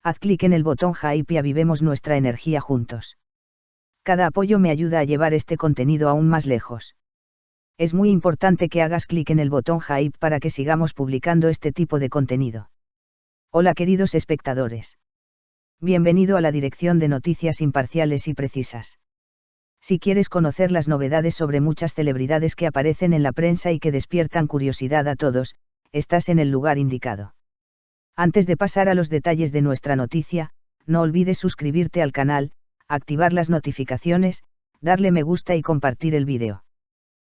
Haz clic en el botón Hype y avivemos nuestra energía juntos. Cada apoyo me ayuda a llevar este contenido aún más lejos. Es muy importante que hagas clic en el botón Hype para que sigamos publicando este tipo de contenido. Hola queridos espectadores. Bienvenido a la dirección de noticias imparciales y precisas. Si quieres conocer las novedades sobre muchas celebridades que aparecen en la prensa y que despiertan curiosidad a todos, estás en el lugar indicado. Antes de pasar a los detalles de nuestra noticia, no olvides suscribirte al canal, activar las notificaciones, darle me gusta y compartir el vídeo.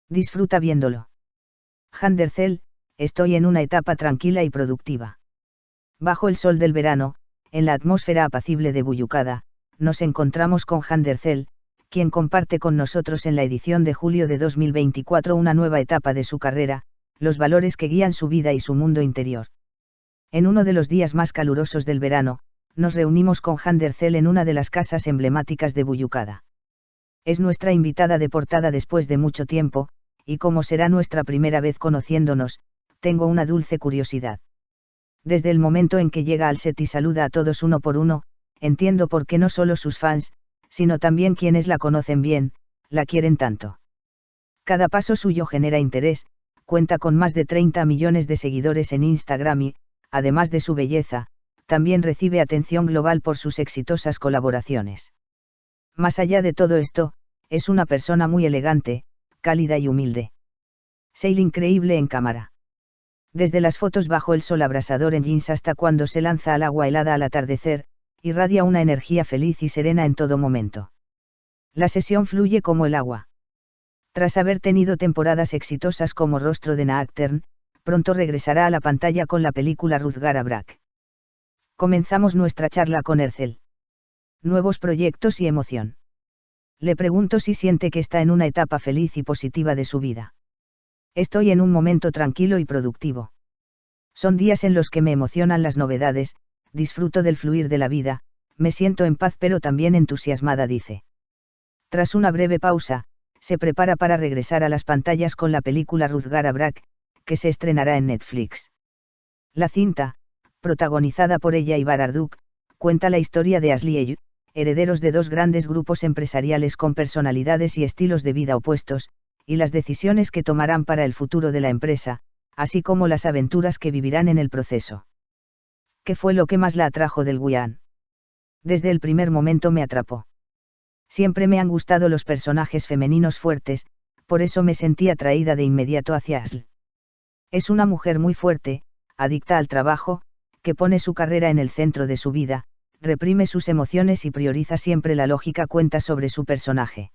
Disfruta viéndolo. Handercel, estoy en una etapa tranquila y productiva. Bajo el sol del verano, en la atmósfera apacible de Buyukada, nos encontramos con Handercel, quien comparte con nosotros en la edición de julio de 2024 una nueva etapa de su carrera, los valores que guían su vida y su mundo interior. En uno de los días más calurosos del verano, nos reunimos con Handercel en una de las casas emblemáticas de Buyukada. Es nuestra invitada de portada después de mucho tiempo, y como será nuestra primera vez conociéndonos, tengo una dulce curiosidad. Desde el momento en que llega al set y saluda a todos uno por uno, entiendo por qué no solo sus fans, sino también quienes la conocen bien, la quieren tanto. Cada paso suyo genera interés, cuenta con más de 30 millones de seguidores en Instagram y, además de su belleza, también recibe atención global por sus exitosas colaboraciones. Más allá de todo esto, es una persona muy elegante, cálida y humilde. Sail increíble en cámara. Desde las fotos bajo el sol abrasador en jeans hasta cuando se lanza al agua helada al atardecer, irradia una energía feliz y serena en todo momento. La sesión fluye como el agua. Tras haber tenido temporadas exitosas como Rostro de Nocturne, pronto regresará a la pantalla con la película Rutger Hauer. Comenzamos nuestra charla con Ercel. Nuevos proyectos y emoción. Le pregunto si siente que está en una etapa feliz y positiva de su vida. Estoy en un momento tranquilo y productivo. Son días en los que me emocionan las novedades, disfruto del fluir de la vida, me siento en paz pero también entusiasmada, dice. Tras una breve pausa, se prepara para regresar a las pantallas con la película Rutger Hauer, que se estrenará en Netflix. La cinta, protagonizada por ella y Bararduk, cuenta la historia de Ashley y Yu, herederos de dos grandes grupos empresariales con personalidades y estilos de vida opuestos, y las decisiones que tomarán para el futuro de la empresa, así como las aventuras que vivirán en el proceso. ¿Qué fue lo que más la atrajo del Guion? Desde el primer momento me atrapó. Siempre me han gustado los personajes femeninos fuertes, por eso me sentí atraída de inmediato hacia Ashley. Es una mujer muy fuerte, adicta al trabajo, que pone su carrera en el centro de su vida, reprime sus emociones y prioriza siempre la lógica, cuenta sobre su personaje.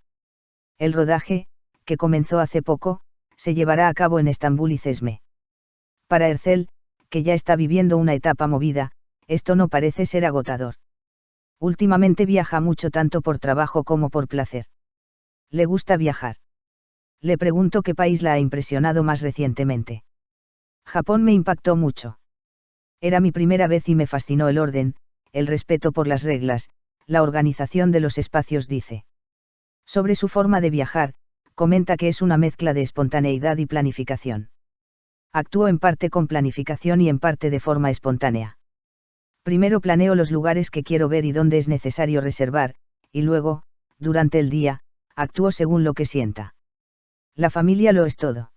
El rodaje, que comenzó hace poco, se llevará a cabo en Estambul y Cesme. Para Ercel, que ya está viviendo una etapa movida, esto no parece ser agotador. Últimamente viaja mucho tanto por trabajo como por placer. ¿Le gusta viajar? Le pregunto qué país la ha impresionado más recientemente. Japón me impactó mucho. Era mi primera vez y me fascinó el orden, el respeto por las reglas, la organización de los espacios, dice. Sobre su forma de viajar, comenta que es una mezcla de espontaneidad y planificación. Actúo en parte con planificación y en parte de forma espontánea. Primero planeo los lugares que quiero ver y dónde es necesario reservar, y luego, durante el día, actúo según lo que sienta. La familia lo es todo.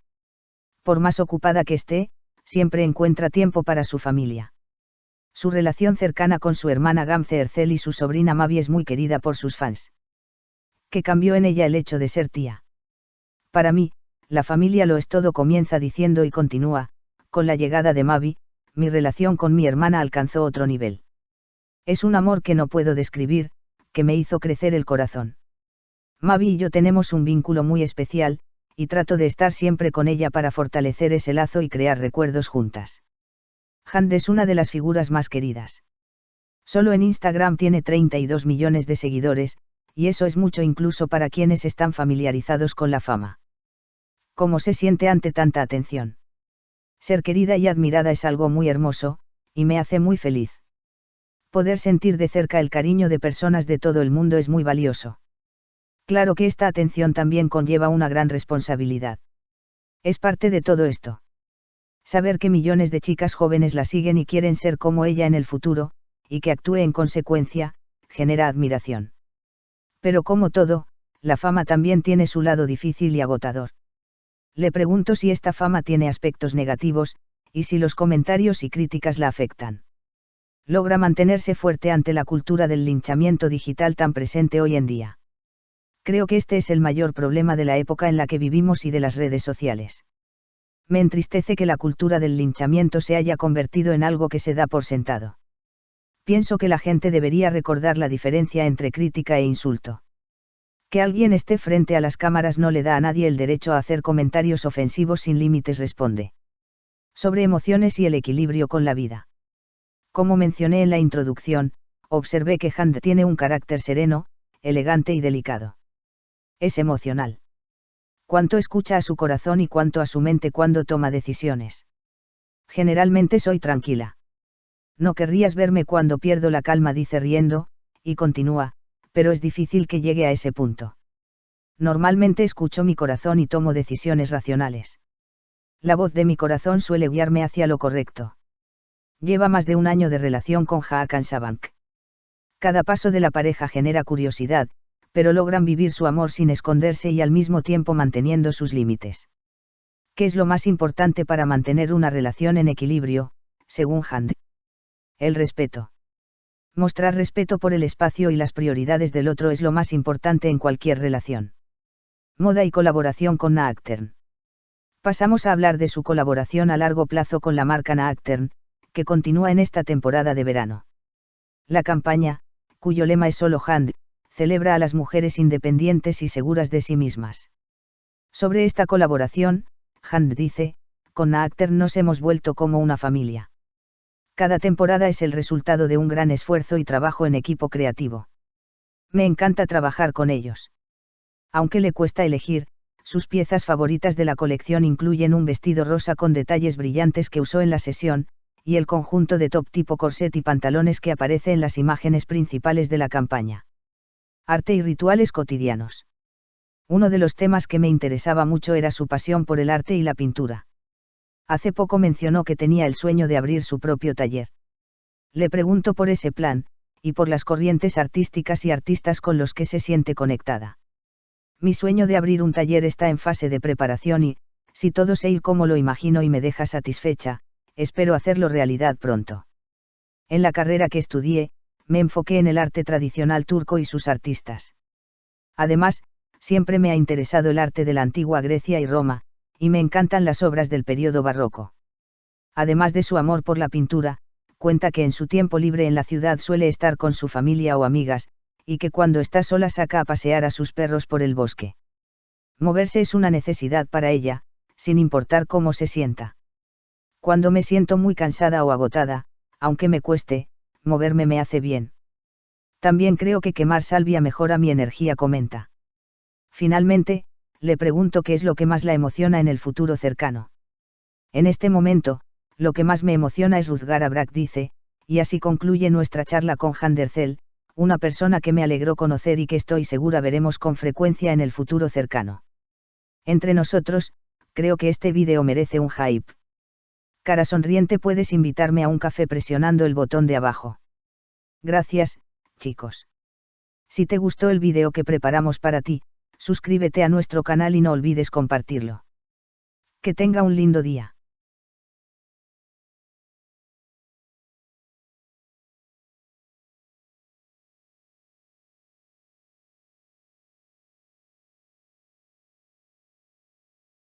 Por más ocupada que esté, siempre encuentra tiempo para su familia. Su relación cercana con su hermana Gamze Ercel y su sobrina Mavi es muy querida por sus fans. ¿Qué cambió en ella el hecho de ser tía? Para mí, la familia lo es todo, comienza diciendo y continúa, con la llegada de Mavi, mi relación con mi hermana alcanzó otro nivel. Es un amor que no puedo describir, que me hizo crecer el corazón. Mavi y yo tenemos un vínculo muy especial, y trato de estar siempre con ella para fortalecer ese lazo y crear recuerdos juntas. Hande es una de las figuras más queridas. Solo en Instagram tiene 32 millones de seguidores, y eso es mucho incluso para quienes están familiarizados con la fama. ¿Cómo se siente ante tanta atención? Ser querida y admirada es algo muy hermoso, y me hace muy feliz. Poder sentir de cerca el cariño de personas de todo el mundo es muy valioso. Claro que esta atención también conlleva una gran responsabilidad. Es parte de todo esto. Saber que millones de chicas jóvenes la siguen y quieren ser como ella en el futuro, y que actúe en consecuencia, genera admiración. Pero como todo, la fama también tiene su lado difícil y agotador. Le pregunto si esta fama tiene aspectos negativos, y si los comentarios y críticas la afectan. Logra mantenerse fuerte ante la cultura del linchamiento digital tan presente hoy en día. Creo que este es el mayor problema de la época en la que vivimos y de las redes sociales. Me entristece que la cultura del linchamiento se haya convertido en algo que se da por sentado. Pienso que la gente debería recordar la diferencia entre crítica e insulto. Que alguien esté frente a las cámaras no le da a nadie el derecho a hacer comentarios ofensivos sin límites, responde. Sobre emociones y el equilibrio con la vida. Como mencioné en la introducción, observé que Hand tiene un carácter sereno, elegante y delicado. Es emocional. Cuánto escucha a su corazón y cuánto a su mente cuando toma decisiones. Generalmente soy tranquila. No querrías verme cuando pierdo la calma, dice riendo, y continúa, pero es difícil que llegue a ese punto. Normalmente escucho mi corazón y tomo decisiones racionales. La voz de mi corazón suele guiarme hacia lo correcto. Lleva más de un año de relación con Hakan Sabank. Cada paso de la pareja genera curiosidad, pero logran vivir su amor sin esconderse y al mismo tiempo manteniendo sus límites. ¿Qué es lo más importante para mantener una relación en equilibrio, según Hand? El respeto. Mostrar respeto por el espacio y las prioridades del otro es lo más importante en cualquier relación. Moda y colaboración con Naaktern. Pasamos a hablar de su colaboración a largo plazo con la marca Naaktern, que continúa en esta temporada de verano. La campaña, cuyo lema es Solo Hand, celebra a las mujeres independientes y seguras de sí mismas. Sobre esta colaboración, Hand dice, con Naaktern nos hemos vuelto como una familia. Cada temporada es el resultado de un gran esfuerzo y trabajo en equipo creativo. Me encanta trabajar con ellos. Aunque le cuesta elegir, sus piezas favoritas de la colección incluyen un vestido rosa con detalles brillantes que usó en la sesión, y el conjunto de top tipo corset y pantalones que aparece en las imágenes principales de la campaña. Arte y rituales cotidianos. Uno de los temas que me interesaba mucho era su pasión por el arte y la pintura. Hace poco mencionó que tenía el sueño de abrir su propio taller. Le pregunto por ese plan, y por las corrientes artísticas y artistas con los que se siente conectada. Mi sueño de abrir un taller está en fase de preparación y, si todo se irá como lo imagino y me deja satisfecha, espero hacerlo realidad pronto. En la carrera que estudié, me enfoqué en el arte tradicional turco y sus artistas. Además, siempre me ha interesado el arte de la antigua Grecia y Roma, y me encantan las obras del período barroco. Además de su amor por la pintura, cuenta que en su tiempo libre en la ciudad suele estar con su familia o amigas, y que cuando está sola saca a pasear a sus perros por el bosque. Moverse es una necesidad para ella, sin importar cómo se sienta. Cuando me siento muy cansada o agotada, aunque me cueste, moverme me hace bien. También creo que quemar salvia mejora mi energía, comenta. Finalmente, le pregunto qué es lo que más la emociona en el futuro cercano. En este momento, lo que más me emociona es Ruzgar Abrak, dice, y así concluye nuestra charla con Handercel, una persona que me alegró conocer y que estoy segura veremos con frecuencia en el futuro cercano. Entre nosotros, creo que este vídeo merece un hype. Cara sonriente, puedes invitarme a un café presionando el botón de abajo. Gracias, chicos. Si te gustó el vídeo que preparamos para ti, suscríbete a nuestro canal y no olvides compartirlo. Que tenga un lindo día.